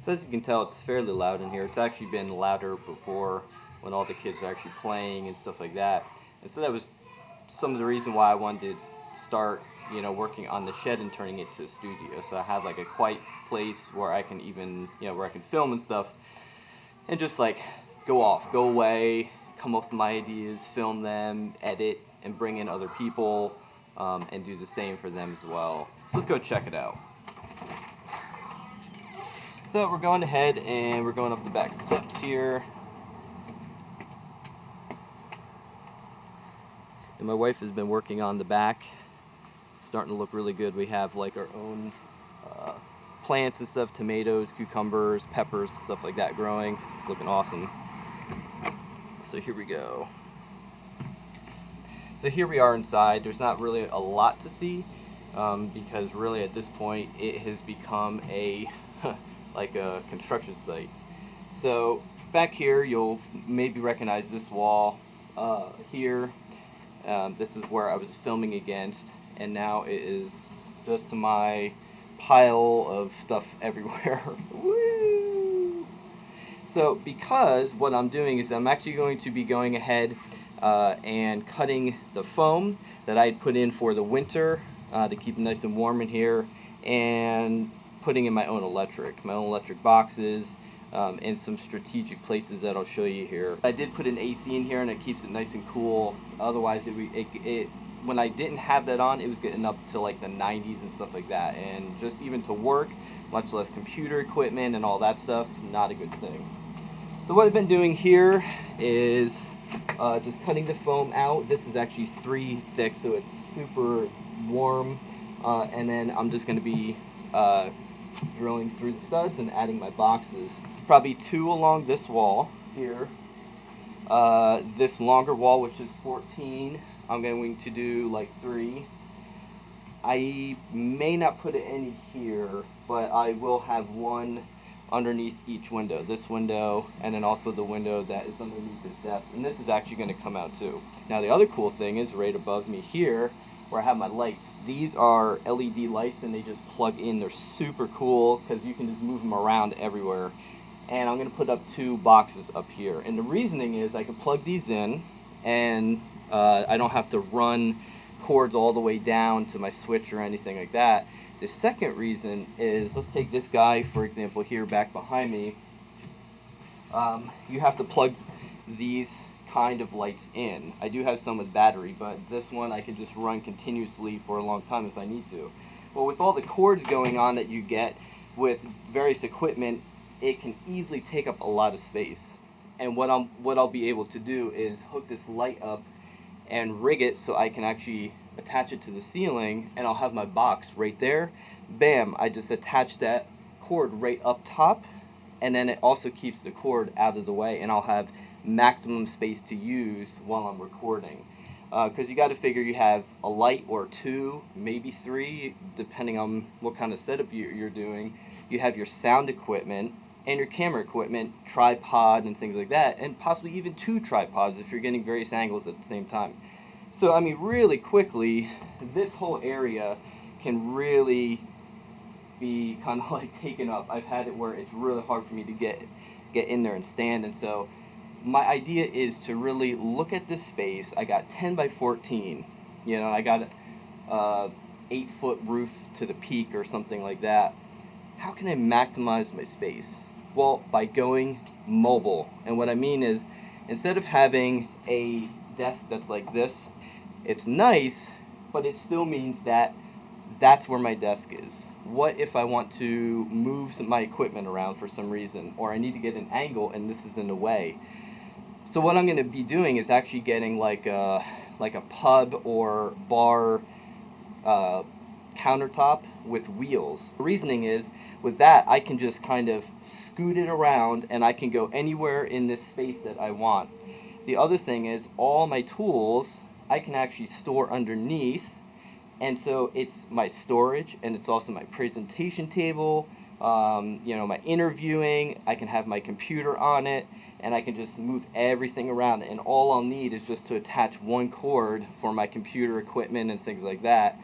So as you can tell, it's fairly loud in here. It's actually been louder before when all the kids are actually playing and stuff like that. And so that was some of the reason why I wanted to start, working on the shed and turning it to a studio. So I have like a quiet place where I can even, where I can film and stuff, and just like go off, go away, come up with my ideas, film them, edit, and bring in other people, and do the same for them as well. So let's go check it out. So we're going ahead and we're going up the back steps here. And my wife has been working on the back. It's starting to look really good. We have like our own plants and stuff, tomatoes, cucumbers, peppers, stuff like that growing. It's looking awesome. So here we go. So here we are inside. There's not really a lot to see because really at this point it has become a like a construction site. So back here you'll maybe recognize this wall here. This is where I was filming against, and now it is just my pile of stuff everywhere. Woo! So because what I'm doing is I'm actually going to be going ahead and cutting the foam that I had put in for the winter to keep it nice and warm in here, and putting in my own electric boxes, and some strategic places that I'll show you here. I did put an AC in here and it keeps it nice and cool. Otherwise, when I didn't have that on, it was getting up to like the 90s and stuff like that. And just even to work, much less computer equipment and all that stuff, not a good thing. So what I've been doing here is just cutting the foam out. This is actually 3 thick, so it's super warm. And then I'm just going to be drilling through the studs and adding my boxes. Probably 2 along this wall here. This longer wall, which is 14, I'm going to do like 3. I may not put any here, but I will have one underneath each window. This window, and then also the window that is underneath this desk. And this is actually going to come out too. Now the other cool thing is right above me here, where I have my lights. These are LED lights and they just plug in. They're super cool because you can just move them around everywhere. And I'm going to put up 2 boxes up here. And the reasoning is I can plug these in and I don't have to run cords all the way down to my switch or anything like that. The second reason is, let's take this guy for example here back behind me. You have to plug these kind of lights in. I do have some with battery, but this one I can just run continuously for a long time if I need to. Well, with all the cords going on that you get with various equipment, it can easily take up a lot of space. And what I'll be able to do is hook this light up and rig it so I can actually attach it to the ceiling, and I'll have my box right there. Bam, I just attach that cord right up top, and then it also keeps the cord out of the way, and I'll have maximum space to use while I'm recording. Because you got to figure you have a light or 2, maybe 3, depending on what kind of setup you're doing. You have your sound equipment and your camera equipment, tripod and things like that, and possibly even 2 tripods if you're getting various angles at the same time. So I mean, really quickly, this whole area can really be kind of like taken up. I've had it where it's really hard for me to get in there and stand, and so my idea is to really look at this space. I got 10 by 14. I got a 8-foot roof to the peak or something like that. How can I maximize my space? Well, by going mobile. And what I mean is, instead of having a desk that's like this, it's nice, but it still means that that's where my desk is. What if I want to move my equipment around for some reason, or I need to get an angle and this is in the way? So what I'm going to be doing is actually getting like a pub or bar countertop with wheels. The reasoning is, with that I can just kind of scoot it around and I can go anywhere in this space that I want. The other thing is, all my tools I can actually store underneath, and so it's my storage and it's also my presentation table, my interviewing. I can have my computer on it and I can just move everything around, and all I'll need is just to attach one cord for my computer equipment and things like that,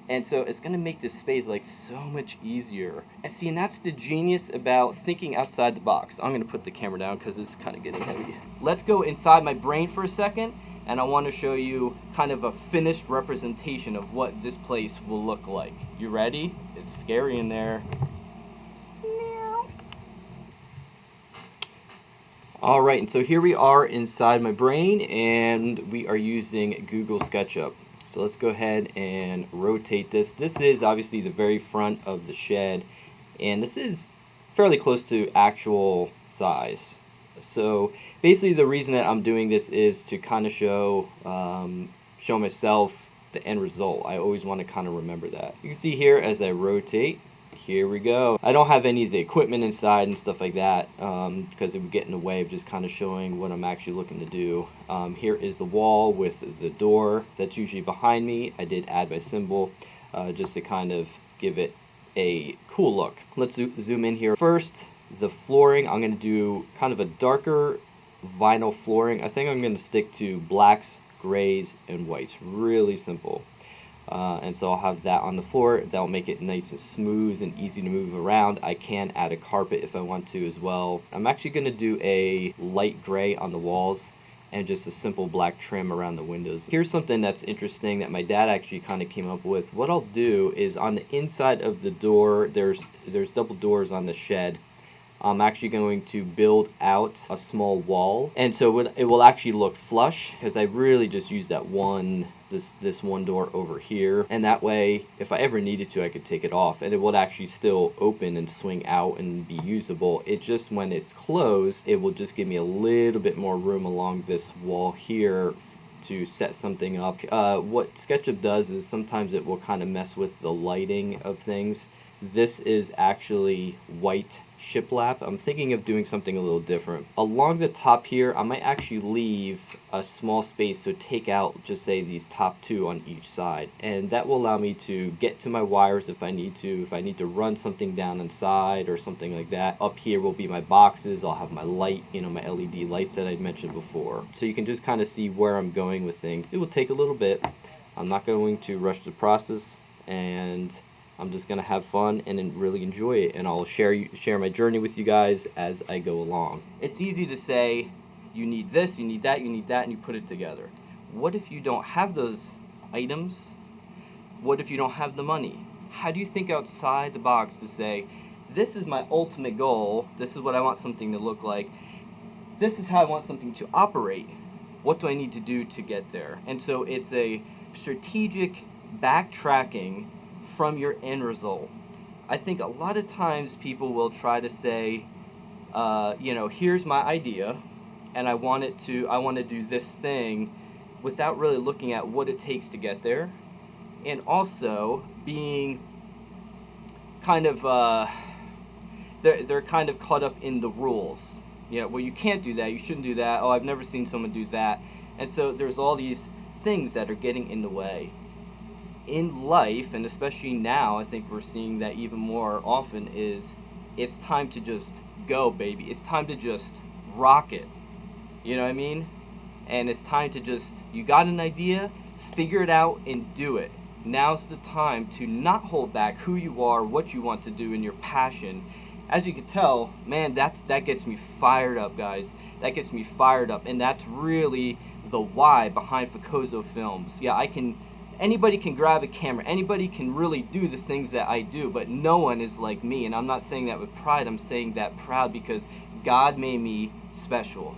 And so it's going to make this space like so much easier. And see, and that's the genius about thinking outside the box. I'm going to put the camera down because it's kind of getting heavy. Let's go inside my brain for a second, and I want to show you kind of a finished representation of what this place will look like. You ready? It's scary in there. All right, and so here we are inside my brain, and we are using Google SketchUp. So let's go ahead and rotate this. This is obviously the very front of the shed, and this is fairly close to actual size. So basically the reason that I'm doing this is to kind of show myself the end result. I always want to kind of remember that. You can see here as I rotate, here we go. I don't have any of the equipment inside and stuff like that because it would get in the way of just kind of showing what I'm actually looking to do. Here is the wall with the door that's usually behind me. I did add my symbol just to kind of give it a cool look. Let's zoom in here. First, the flooring, I'm going to do kind of a darker vinyl flooring. I think I'm going to stick to blacks, grays, and whites. Really simple. And so I'll have that on the floor. That'll make it nice and smooth and easy to move around. I can add a carpet if I want to as well. I'm actually going to do a light gray on the walls and just a simple black trim around the windows. Here's something that's interesting that my dad actually kind of came up with. What I'll do is on the inside of the door, there's double doors on the shed. I'm actually going to build out a small wall, and so it will actually look flush because I really just use that this one door over here, and that way if I ever needed to I could take it off and it would actually still open and swing out and be usable. It just, when it's closed, it will just give me a little bit more room along this wall here to set something up. What SketchUp does is sometimes it will kind of mess with the lighting of things. This is actually white shiplap. I'm thinking of doing something a little different. Along the top here, I might actually leave a small space to take out, just say, these top two on each side, and that will allow me to get to my wires if I need to. If I need to run something down inside or something like that. Up here will be my boxes. I'll have my light, my LED lights that I mentioned before. So you can just kind of see where I'm going with things. It will take a little bit. I'm not going to rush the process, and I'm just going to have fun and really enjoy it, and I'll share my journey with you guys as I go along. It's easy to say, you need this, you need that, you need that, and you put it together. What if you don't have those items? What if you don't have the money? How do you think outside the box to say, this is my ultimate goal, this is what I want something to look like, this is how I want something to operate, what do I need to do to get there? And so it's a strategic backtracking from your end result. I think a lot of times people will try to say, here's my idea, and I want to do this thing, without really looking at what it takes to get there, and also being kind of they're kind of caught up in the rules. Well, you can't do that, you shouldn't do that, oh, I've never seen someone do that, and so there's all these things that are getting in the way. In life, and especially now, I think we're seeing that even more often, is it's time to just go, baby. It's time to just rock it. You know what I mean? And it's time to just, you got an idea, figure it out and do it. Now's the time to not hold back who you are, what you want to do, and your passion. As you can tell, man, that gets me fired up, guys. That gets me fired up, and that's really the why behind Focoso Films. Yeah, anybody can grab a camera, anybody can really do the things that I do, but no one is like me, and I'm not saying that with pride, I'm saying that proud because God made me special.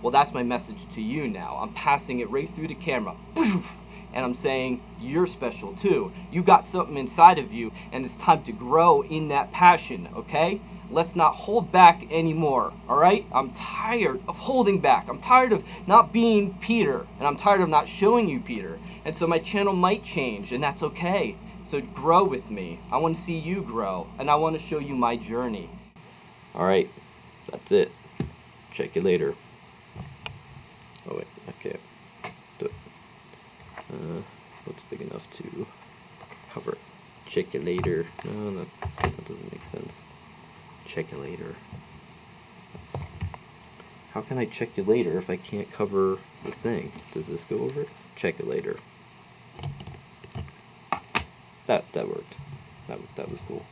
Well, that's my message to you now. I'm passing it right through the camera, and I'm saying you're special too. You got something inside of you, and it's time to grow in that passion, okay? Let's not hold back anymore, all right? I'm tired of holding back. I'm tired of not being Peter, and I'm tired of not showing you Peter. And so my channel might change, and that's okay. So grow with me. I want to see you grow, and I want to show you my journey. All right, that's it. Check you later. Oh wait, okay. What's big enough to cover? Check you later. No, that doesn't make sense. Check you later. How can I check you later if I can't cover the thing? Does this go over it? Check it later. that worked. That was cool.